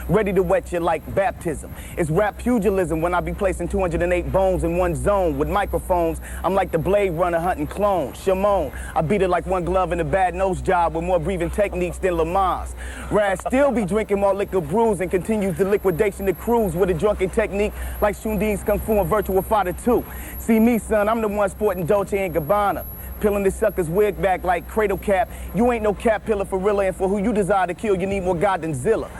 ready to wet you like baptism. It's rap pugilism when I be placing 208 bones in one zone. With microphones, I'm like the Blade Runner hunting clones. Shimon, I beat it like one glove in a bad nose job with more breathing techniques than Lamar's. RAS still be drinking more liquor brews and continues the liquidation to cruise with a drunken technique like Shundine's Kung Fu and Virtual Fighter 2. See me, son, I'm the one sporting Dolce & Gabbana. Peeling this sucker's wig back like cradle cap. You ain't no cap pillar for real, and for who you desire to kill, you need more God than Zilla.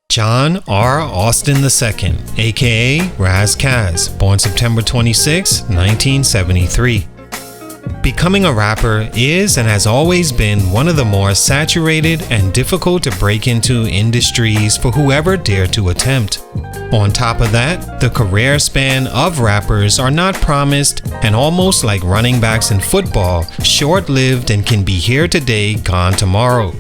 John R. Austin II, aka RAS KASS, born September 26, 1973. Becoming a rapper is and has always been one of the more saturated and difficult to break into industries for whoever dare to attempt. On top of that, the career span of rappers are not promised and almost like running backs in football, short-lived and can be here today, gone tomorrow.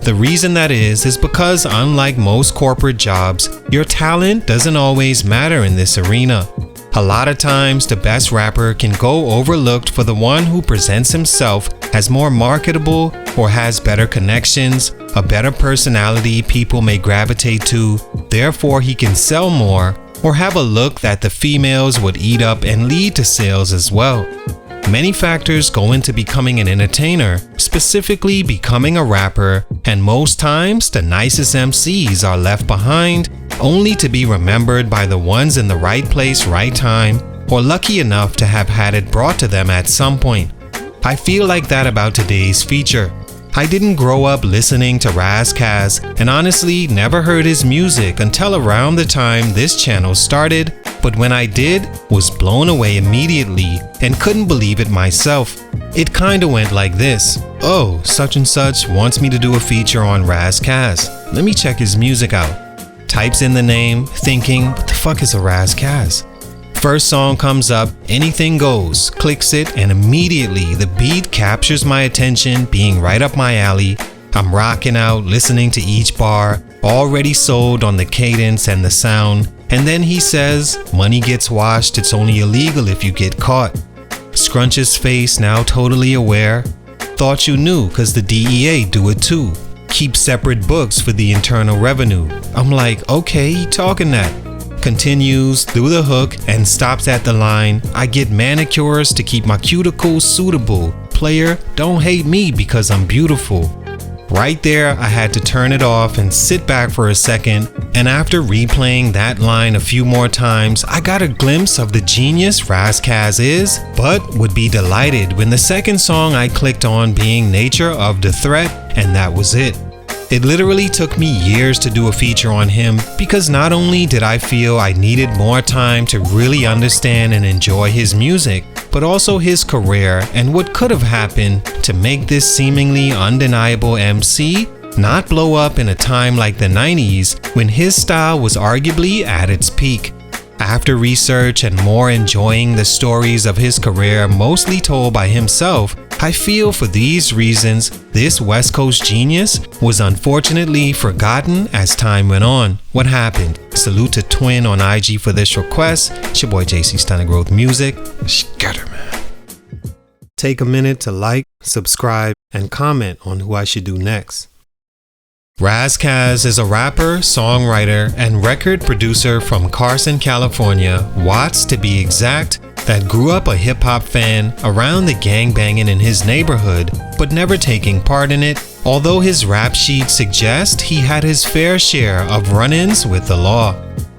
The reason that is because unlike most corporate jobs, your talent doesn't always matter in this arena. A lot of times, the best rapper can go overlooked for the one who presents himself as more marketable or has better connections, a better personality people may gravitate to, therefore he can sell more, or have a look that the females would eat up and lead to sales as well. Many factors go into becoming an entertainer, specifically becoming a rapper, and most times the nicest MCs are left behind, only to be remembered by the ones in the right place, right time, or lucky enough to have had it brought to them at some point. I feel like that about today's feature. I didn't grow up listening to RAS KASS and honestly never heard his music until around the time this channel started, but when I did, was blown away immediately and couldn't believe it myself. It kinda went like this: oh, such and such wants me to do a feature on RAS KASS. Let me check his music out. Types in the name, thinking, what the fuck is a RAS KASS? First song comes up, anything goes, clicks it, and immediately the beat captures my attention, being right up my alley. I'm rocking out, listening to each bar, already sold on the cadence and the sound. And then he says, money gets washed, it's only illegal if you get caught. Scrunch his face, now totally aware. Thought you knew, cause the DEA do it too. Keep separate books for the internal revenue. I'm like, okay, he talking that. Continues through the hook and stops at the line, I get manicures to keep my cuticles suitable. Player, don't hate me because I'm beautiful. Right there, I had to turn it off and sit back for a second, and after replaying that line a few more times, I got a glimpse of the genius RAS KASS is, but would be delighted when the second song I clicked on being Nature of the Threat, and that was it. It literally took me years to do a feature on him because not only did I feel I needed more time to really understand and enjoy his music, but also his career and what could have happened to make this seemingly undeniable MC not blow up in a time like the 90s when his style was arguably at its peak. After research and more enjoying the stories of his career mostly told by himself, I feel for these reasons this West Coast genius was unfortunately forgotten as time went on. What happened? Salute to Twin on IG for this request. It's your boy JC Stunted Growth Music. Scatter, man. Take a minute to like, subscribe, and comment on who I should do next. RAS KASS is a rapper, songwriter, and record producer from Carson, California, Watts to be exact, that grew up a hip-hop fan around the gangbanging in his neighborhood, but never taking part in it, although his rap sheet suggests he had his fair share of run-ins with the law.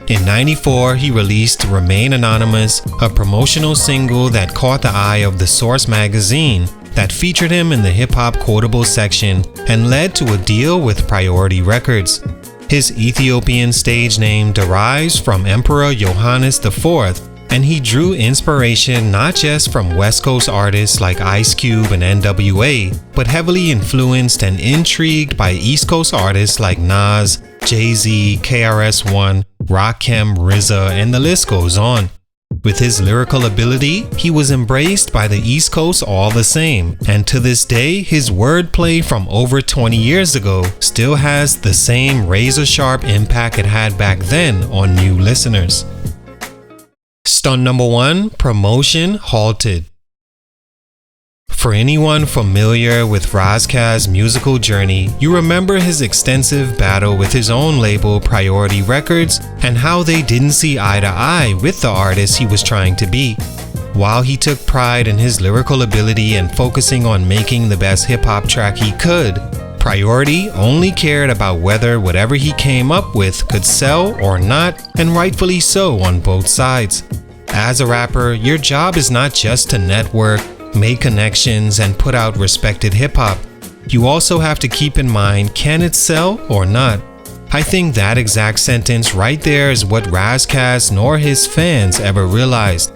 In '94, he released Remain Anonymous, a promotional single that caught the eye of The Source magazine, that featured him in the hip-hop quotable section and led to a deal with Priority Records. His Ethiopian stage name derives from Emperor Yohannes the IV, and he drew inspiration not just from West Coast artists like Ice Cube and NWA, but heavily influenced and intrigued by East Coast artists like Nas, Jay-Z, KRS One, Rakim, RZA, and the list goes on. With his lyrical ability, he was embraced by the East Coast all the same, and to this day, his wordplay from over 20 years ago still has the same razor-sharp impact it had back then on new listeners. Stunt number 1, Promotion halted. For anyone familiar with RAS KASS' musical journey, you remember his extensive battle with his own label Priority Records and how they didn't see eye to eye with the artist he was trying to be. While he took pride in his lyrical ability and focusing on making the best hip-hop track he could, Priority only cared about whether whatever he came up with could sell or not, and rightfully so on both sides. As a rapper, your job is not just to network, make connections, and put out respected hip-hop. You also have to keep in mind, can it sell or not? I think that exact sentence right there is what RAS KASS nor his fans ever realized.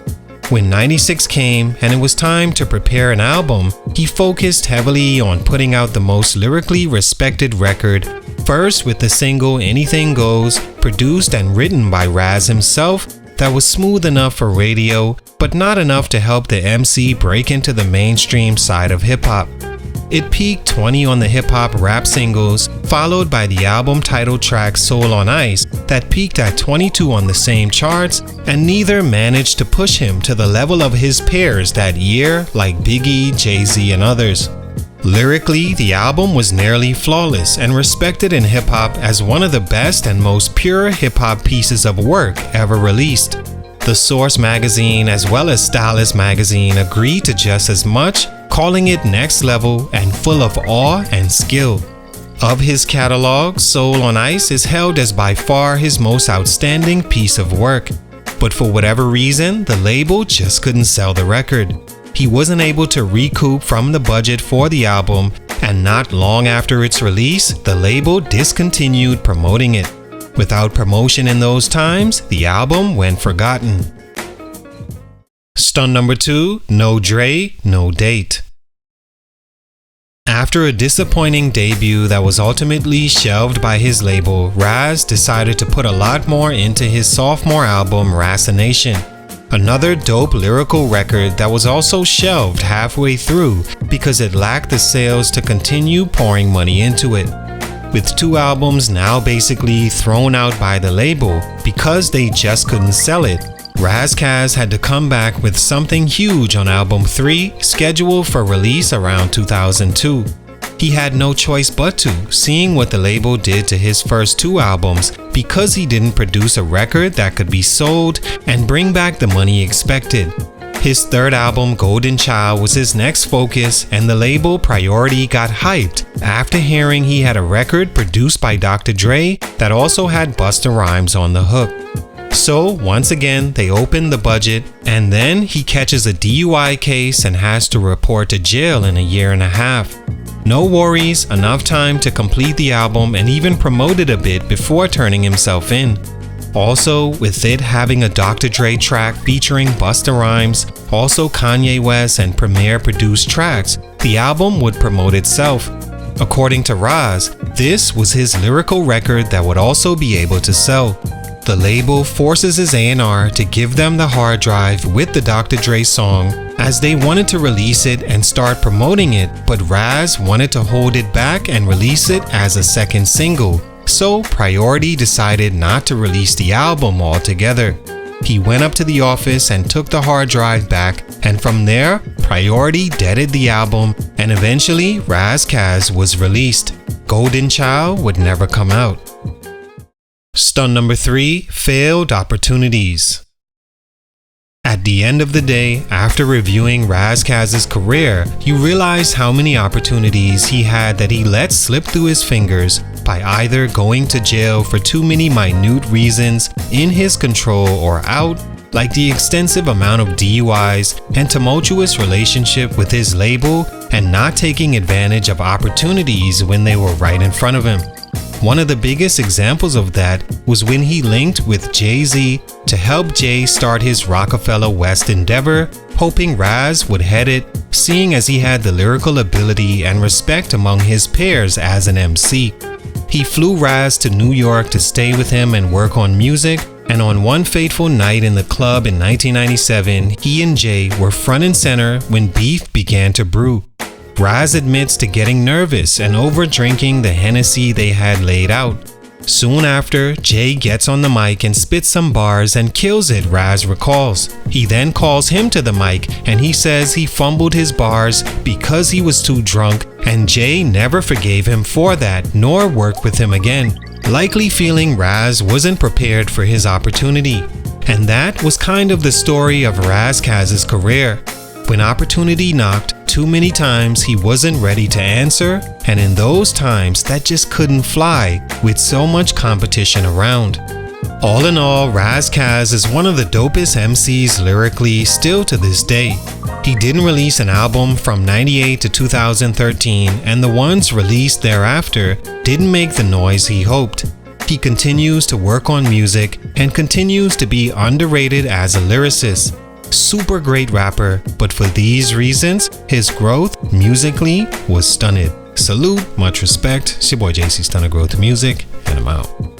When 96 came and it was time to prepare an album, he focused heavily on putting out the most lyrically respected record, first with the single Anything Goes, produced and written by RAS himself, that was smooth enough for radio, but not enough to help the MC break into the mainstream side of hip-hop. It peaked 20 on the hip-hop rap singles, followed by the album title track Soul on Ice that peaked at 22 on the same charts, and neither managed to push him to the level of his peers that year like Biggie, Jay-Z, and others. Lyrically, the album was nearly flawless and respected in hip-hop as one of the best and most pure hip-hop pieces of work ever released. The Source magazine as well as Stylist magazine agreed to just as much, calling it next level and full of awe and skill. Of his catalog, Soul on Ice is held as by far his most outstanding piece of work. But for whatever reason, the label just couldn't sell the record. He wasn't able to recoup from the budget for the album, and not long after its release, the label discontinued promoting it. Without promotion in those times, the album went forgotten. Stunt number 2, No Dre, No Date. After a disappointing debut that was ultimately shelved by his label, RAS decided to put a lot more into his sophomore album, Rassination. Another dope lyrical record that was also shelved halfway through because it lacked the sales to continue pouring money into it. With 2 albums now basically thrown out by the label because they just couldn't sell it, RAS KASS had to come back with something huge on album 3, scheduled for release around 2002. He had no choice but to, seeing what the label did to his first 2 albums, because he didn't produce a record that could be sold and bring back the money expected. His 3rd album, Golden Child, was his next focus, and the label Priority got hyped after hearing he had a record produced by Dr. Dre that also had Busta Rhymes on the hook. So once again, they opened the budget, and then he catches a DUI case and has to report to jail in a year and a half. No worries, enough time to complete the album and even promote it a bit before turning himself in. Also, with it having a Dr. Dre track featuring Busta Rhymes, also Kanye West, and Premier produced tracks, the album would promote itself. According to RAS, this was his lyrical record that would also be able to sell. The label forces his A&R to give them the hard drive with the Dr. Dre song, as they wanted to release it and start promoting it, but RAS wanted to hold it back and release it as a second single, so Priority decided not to release the album altogether. He went up to the office and took the hard drive back, and from there, Priority deaded the album, and eventually RAS KASS was released. Golden Child would never come out. Stunt number 3, Failed Opportunities. At the end of the day, after reviewing RAS KASS's career, you realize how many opportunities he had that he let slip through his fingers by either going to jail for too many minute reasons in his control or out, like the extensive amount of DUIs and tumultuous relationship with his label, and not taking advantage of opportunities when they were right in front of him. One of the biggest examples of that was when he linked with Jay-Z to help Jay start his Rockefeller West endeavor, hoping RAS would head it, seeing as he had the lyrical ability and respect among his peers as an MC. He flew RAS to New York to stay with him and work on music, and on one fateful night in the club in 1997, he and Jay were front and center when beef began to brew. RAS admits to getting nervous and over drinking the Hennessy they had laid out. Soon after, Jay gets on the mic and spits some bars and kills it, Raz recalls. He then calls him to the mic and he says he fumbled his bars because he was too drunk, and Jay never forgave him for that nor worked with him again, likely feeling Raz wasn't prepared for his opportunity. And that was kind of the story of RAS KASS's career. When opportunity knocked too many times, he wasn't ready to answer, and in those times that just couldn't fly with so much competition around. All in all, RAS KASS is one of the dopest MCs lyrically still to this day. He didn't release an album from 98 to 2013, and the ones released thereafter didn't make the noise he hoped. He continues to work on music and continues to be underrated as a lyricist. Super great rapper, but for these reasons, his growth musically was stunted. Salute, much respect. It's your boy JC Stunted Growth Music, and I'm out.